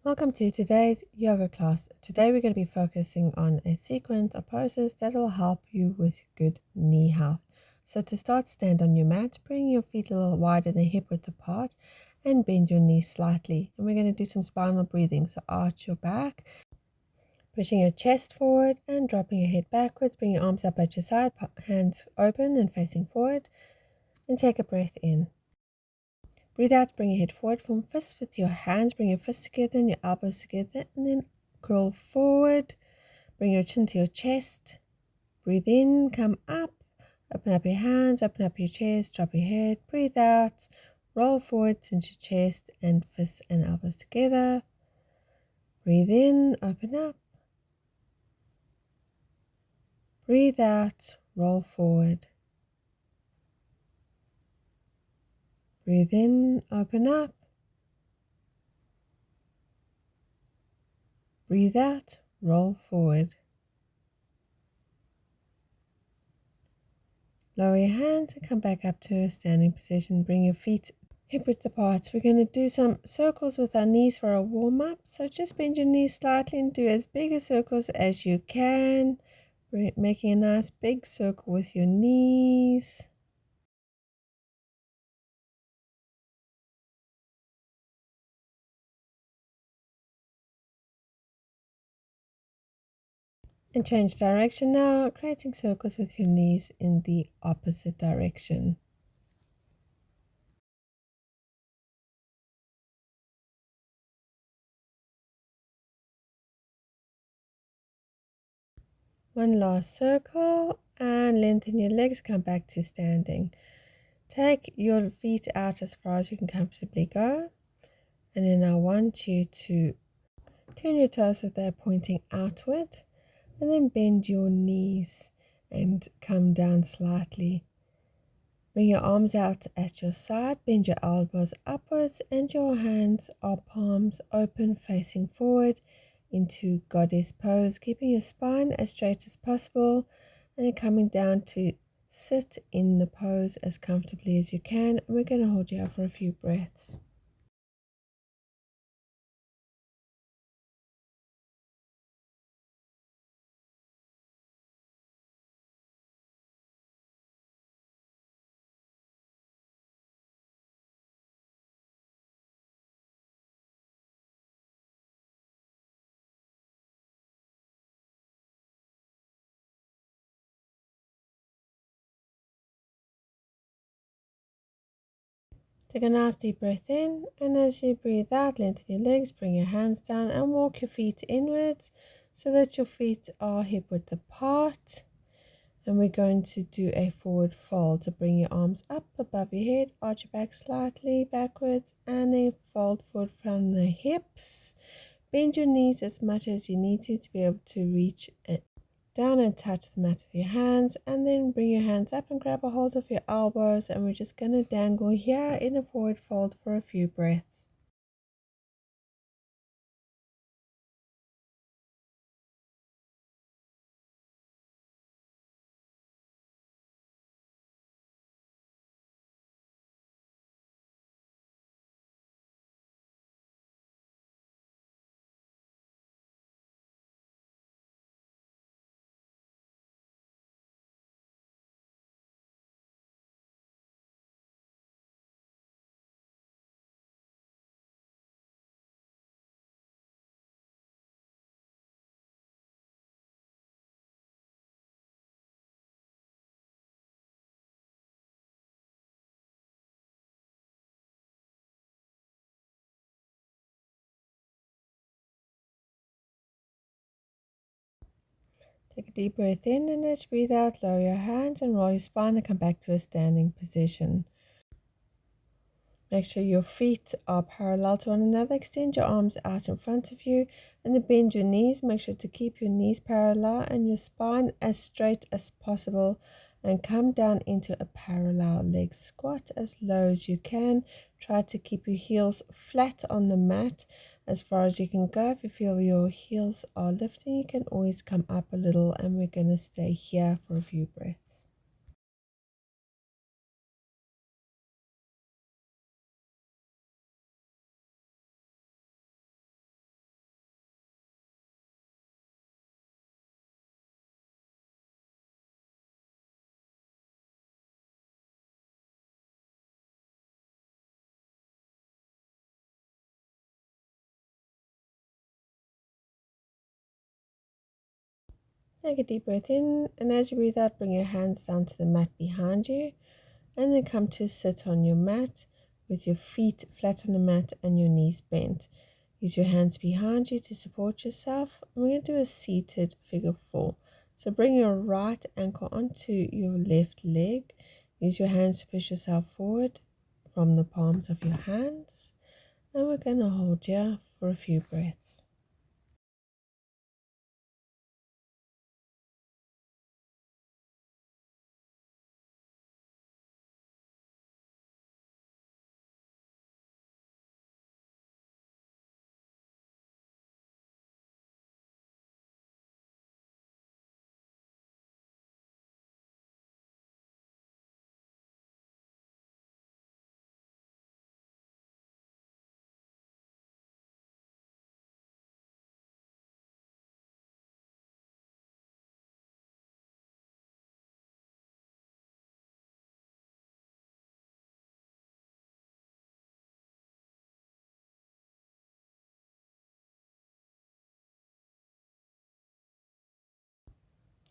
Welcome to today's yoga class. Today we're going to be focusing on a sequence of poses that will help you with good knee health. So to start, stand on your mat, bring your feet a little wider than hip width apart and bend your knees slightly. And we're going to do some spinal breathing. So arch your back, pushing your chest forward and dropping your head backwards. Bring your arms up at your side, hands open and facing forward, and take a breath in. Breathe out, bring your head forward, form fists with your hands, bring your fists together and your elbows together, and then curl forward. Bring your chin to your chest. Breathe in, come up, open up your hands, open up your chest, drop your head. Breathe out, roll forward, cinch your chest and fists and elbows together. Breathe in, open up. Breathe out, roll forward. Breathe in, open up. Breathe out, roll forward. Lower your hands and come back up to a standing position. Bring your feet hip width apart. We're going to do some circles with our knees for a warm-up. So just bend your knees slightly and do as big a circles as you can. Making a nice big circle with your knees. And change direction now, creating circles with your knees in the opposite direction. One last circle and lengthen your legs, come back to standing. Take your feet out as far as you can comfortably go. And then I want you to turn your toes so they're pointing outward. And then bend your knees and come down slightly. Bring your arms out at your side, bend your elbows upwards, and your hands are palms open facing forward into goddess pose, keeping your spine as straight as possible and then coming down to sit in the pose as comfortably as you can. And we're going to hold you out for a few breaths. Take a nice deep breath in, and as you breathe out, lengthen your legs, bring your hands down and walk your feet inwards so that your feet are hip width apart. And we're going to do a forward fold. To bring your arms up above your head, arch your back slightly backwards, and then fold forward from the hips. Bend your knees as much as you need to be able to reach it down and touch the mat with your hands, and then bring your hands up and grab a hold of your elbows, and we're just going to dangle here in a forward fold for a few breaths. Take a deep breath in, and as you breathe out, lower your hands and roll your spine and come back to a standing position. Make sure your feet are parallel to one another. Extend your arms out in front of you and then bend your knees. Make sure to keep your knees parallel and your spine as straight as possible. And come down into a parallel leg squat as low as you can. Try to keep your heels flat on the mat as far as you can go. If you feel your heels are lifting, you can always come up a little, and we're going to stay here for a few breaths. Take a deep breath in, and as you breathe out, bring your hands down to the mat behind you, and then come to sit on your mat with your feet flat on the mat and your knees bent. Use your hands behind you to support yourself, and we're going to do a seated figure 4. So bring your right ankle onto your left leg. Use your hands to push yourself forward from the palms of your hands, and we're going to hold here for a few breaths.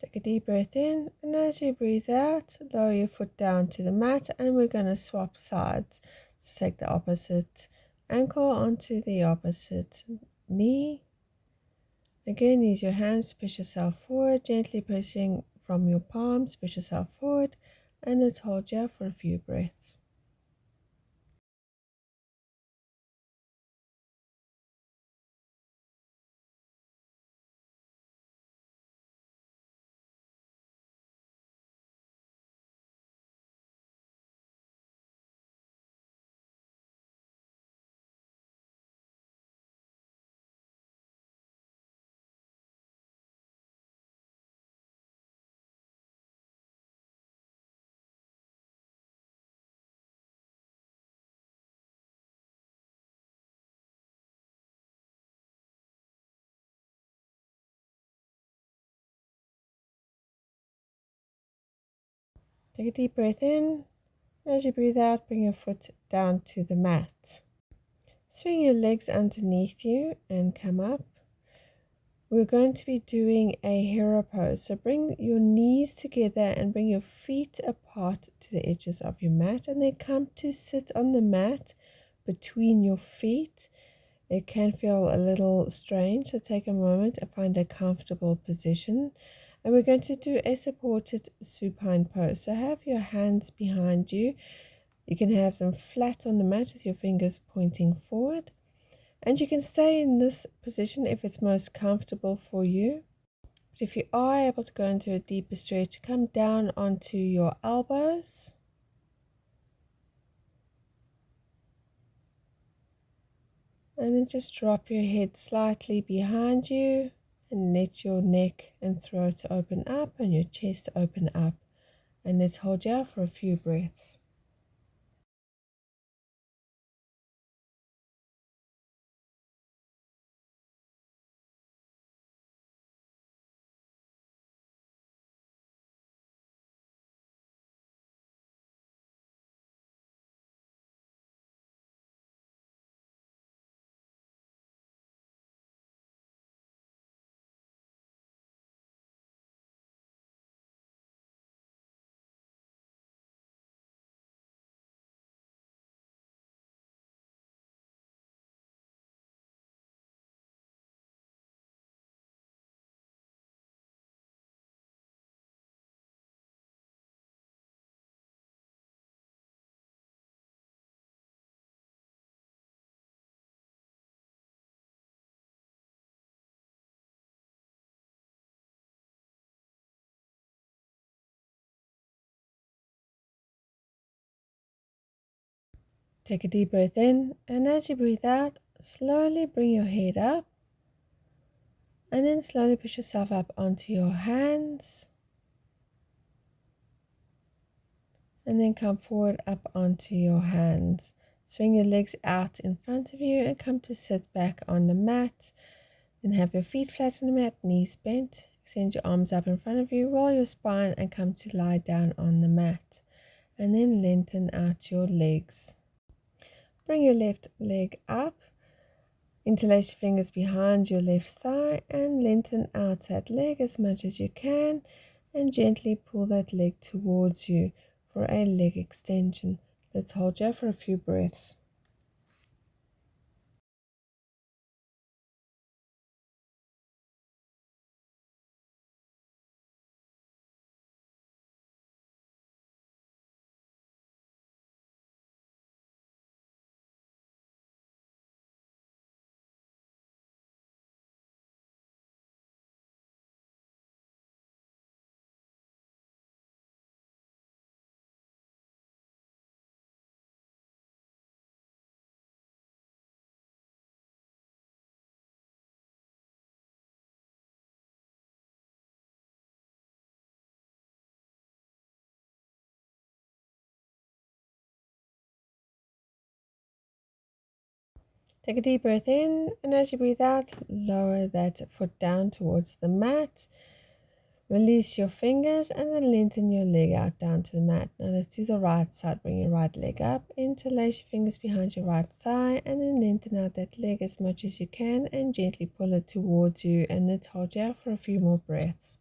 Take a deep breath in, and as you breathe out, lower your foot down to the mat, and we're going to swap sides. So take the opposite ankle onto the opposite knee. Again, use your hands to push yourself forward, gently pushing from your palms, push yourself forward, and let's hold here for a few breaths. Take a deep breath in. As you breathe out, bring your foot down to the mat. Swing your legs underneath you and come up. We're going to be doing a hero pose. So bring your knees together and bring your feet apart to the edges of your mat, and then come to sit on the mat between your feet. It can feel a little strange, so take a moment and find a comfortable position. And we're going to do a supported supine pose. So have your hands behind you. You can have them flat on the mat with your fingers pointing forward. And you can stay in this position if it's most comfortable for you. But if you are able to go into a deeper stretch, come down onto your elbows. And then just drop your head slightly behind you and let your neck and throat open up and your chest open up. And let's hold here for a few breaths. Take a deep breath in, and as you breathe out, slowly bring your head up, and then slowly push yourself up onto your hands, and then come forward up onto your hands. Swing your legs out in front of you and come to sit back on the mat. Then have your feet flat on the mat, knees bent. Extend your arms up in front of you, roll your spine and come to lie down on the mat. And then lengthen out your legs. Bring your left leg up Interlace your fingers behind your left thigh and lengthen out that leg as much as you can and gently pull that leg towards you for a leg extension. Let's hold here for a few breaths. Take a deep breath in, and as you breathe out, lower that foot down towards the mat. Release your fingers and then lengthen your leg out down to the mat. Now let's do the right side. Bring your right leg up, interlace your fingers behind your right thigh, and then lengthen out that leg as much as you can and gently pull it towards you. And let's hold here for a few more breaths.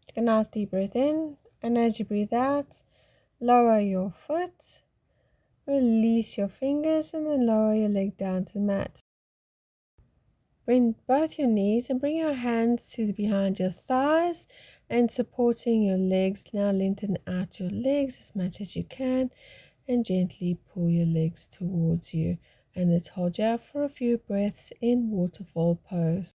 Take a nice deep breath in, and as you breathe out, lower your foot, release your fingers, and then lower your leg down to the mat. Bring both your knees and bring your hands to behind your thighs and supporting your legs. Now lengthen out your legs as much as you can and gently pull your legs towards you. And let's hold here for a few breaths in waterfall pose.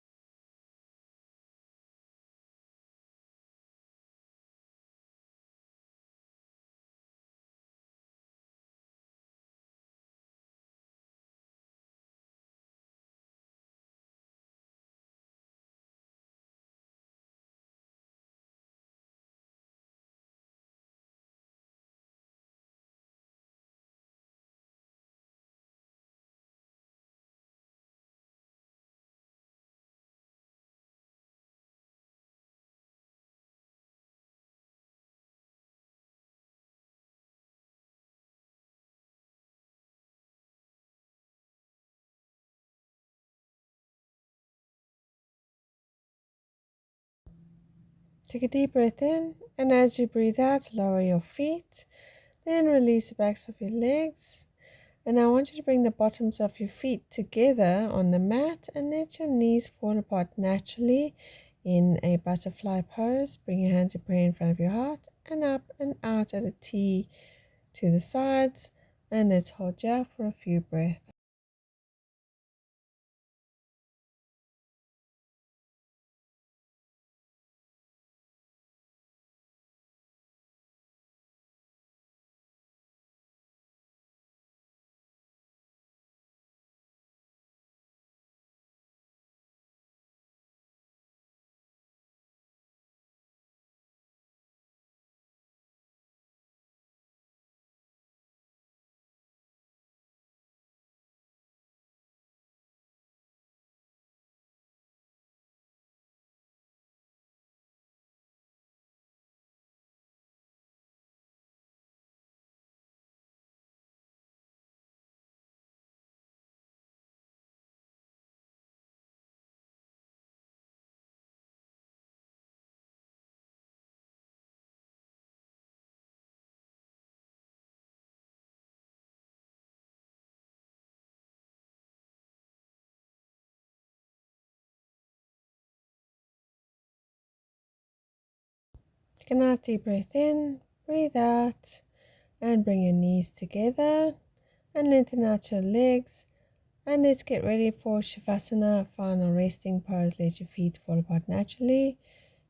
Take a deep breath in, and as you breathe out, lower your feet. Then release the backs of your legs. And I want you to bring the bottoms of your feet together on the mat and let your knees fall apart naturally in a butterfly pose. Bring your hands to prayer in front of your heart and up and out at a T to the sides. And let's hold here for a few breaths. Take a nice deep breath in, breathe out, and bring your knees together and lengthen out your legs. And let's get ready for Savasana, final resting pose. Let your feet fall apart naturally.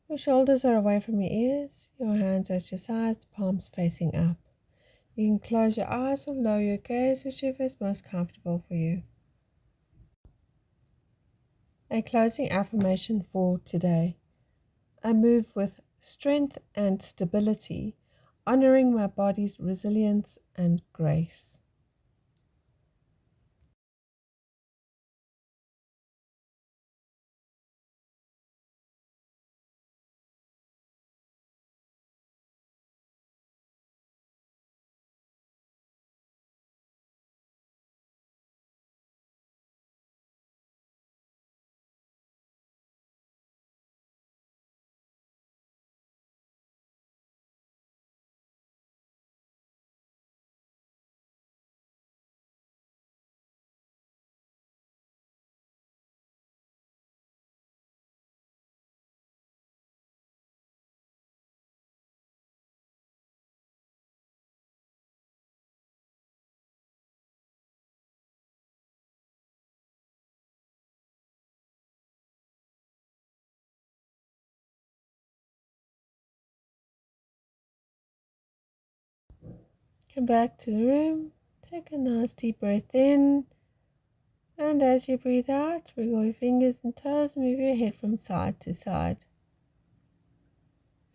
Your shoulders are away from your ears. Your hands are at your sides, palms facing up. You can close your eyes or lower your gaze, whichever is most comfortable for you. A closing affirmation for today. I move with strength and stability, honoring my body's resilience and grace. Come back to the room, take a nice deep breath in, and as you breathe out, wiggle your fingers and toes, move your head from side to side.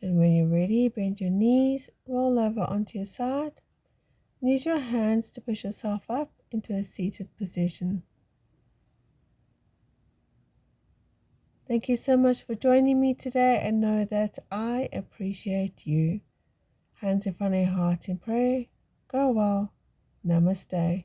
And when you're ready, bend your knees, roll over onto your side, and use your hands to push yourself up into a seated position. Thank you so much for joining me today, and know that I appreciate you. Hands in front of your heart in prayer. Go well. Namaste.